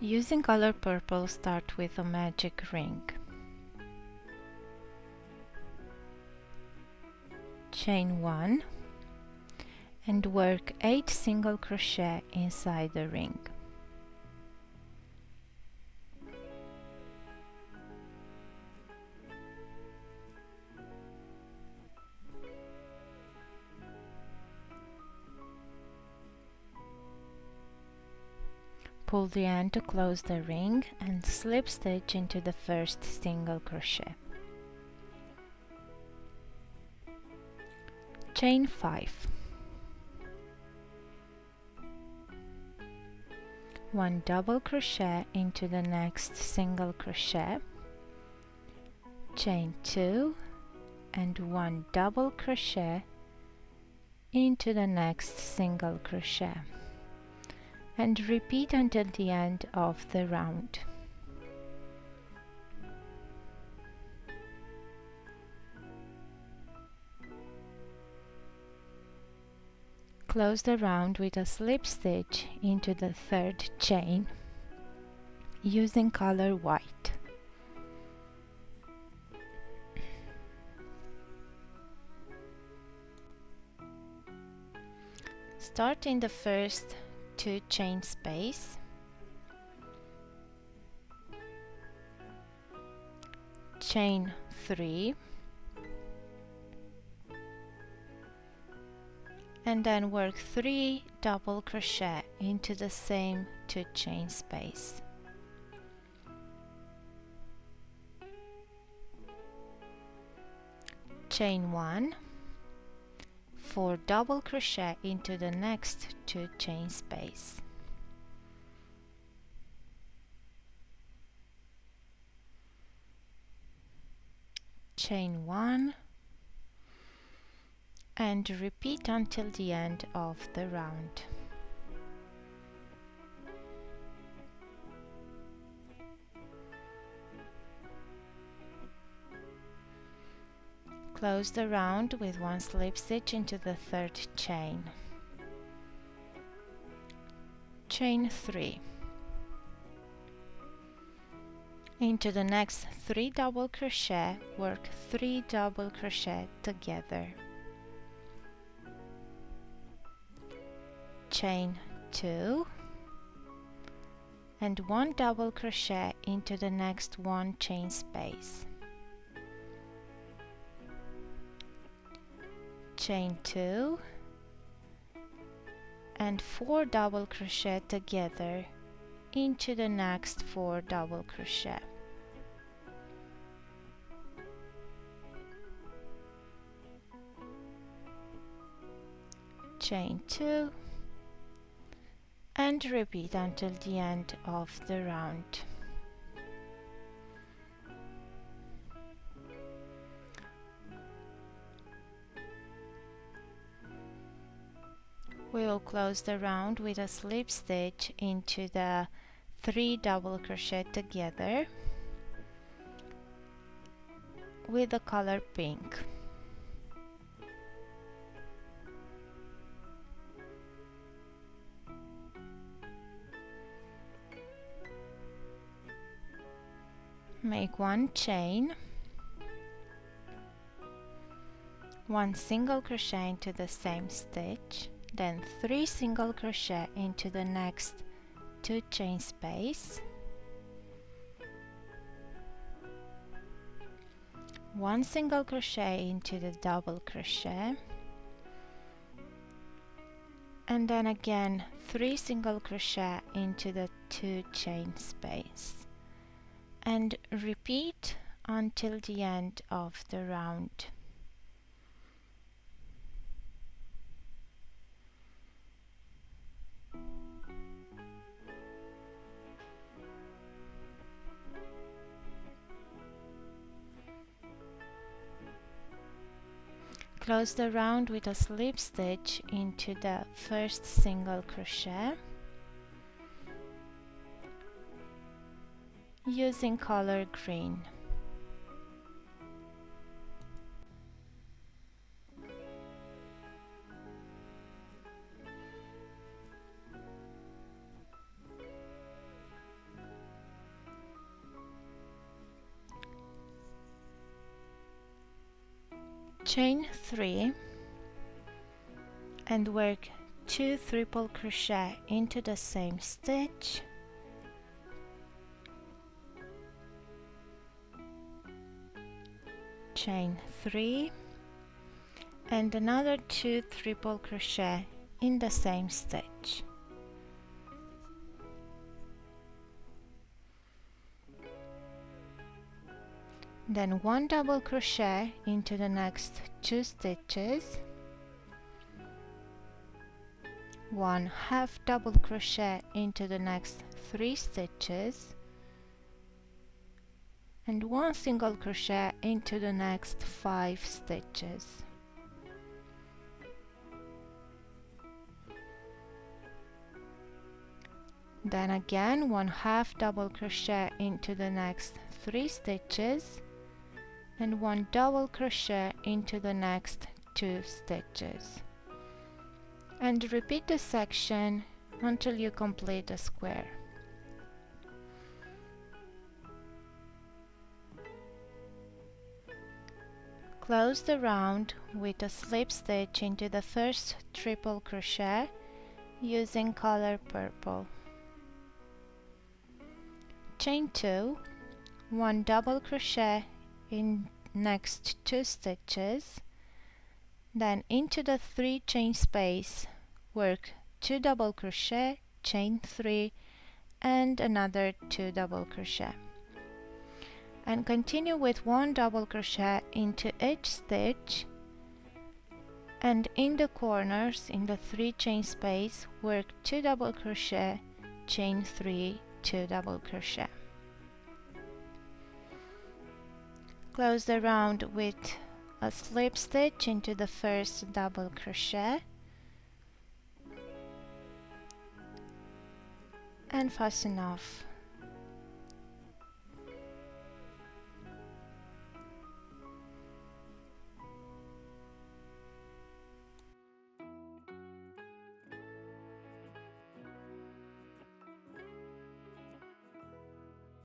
Using color purple, start with a magic ring. Chain 1 and work 8 single crochet inside the ring. Pull the end to close the ring and slip stitch into the first single crochet. Chain 5. 1 double crochet into the next single crochet, chain 2 and 1 double crochet into the next single crochet, and repeat until the end of the round. Close the round with a slip stitch into the third chain using color white. Start in the first 2 chain space, chain 3, and then work 3 double crochet into the same 2 chain space. Chain 1, 4 double crochet into the next 2 chain space. Chain 1 and repeat until the end of the round. Close the round with 1 slip stitch into the third chain. Chain 3. Into the next 3 double crochet, work 3 double crochet together. Chain 2 and 1 double crochet into the next 1 chain space. Chain 2 and 4 double crochet together into the next 4 double crochet. Chain 2 and repeat until the end of the round. We will close the round with a slip stitch into the 3 double crochet together with the color pink. Make 1 chain, 1 single crochet into the same stitch, then 3 single crochet into the next 2 chain space, 1 single crochet into the double crochet, and then again 3 single crochet into the 2 chain space, and repeat until the end of the round. Close the round with a slip stitch into the first single crochet using color green. chain 3 and work 2 triple crochet into the same stitch, chain 3 and another 2 triple crochet in the same stitch. Then 1 double crochet into the next 2 stitches, 1 half double crochet into the next 3 stitches, and 1 single crochet into the next 5 stitches. Then again 1 half double crochet into the next 3 stitches and 1 double crochet into the next 2 stitches, and repeat the section until you complete the square. Close the round with a slip stitch into the first triple crochet using color purple. Chain 2, 1 double crochet in next 2 stitches, then into the 3 chain space work 2 double crochet, chain 3 and another 2 double crochet, and continue with 1 double crochet into each stitch, and in the corners in the 3 chain space work 2 double crochet, chain 3, 2 double crochet. Close the round with a slip stitch into the first double crochet and fasten off.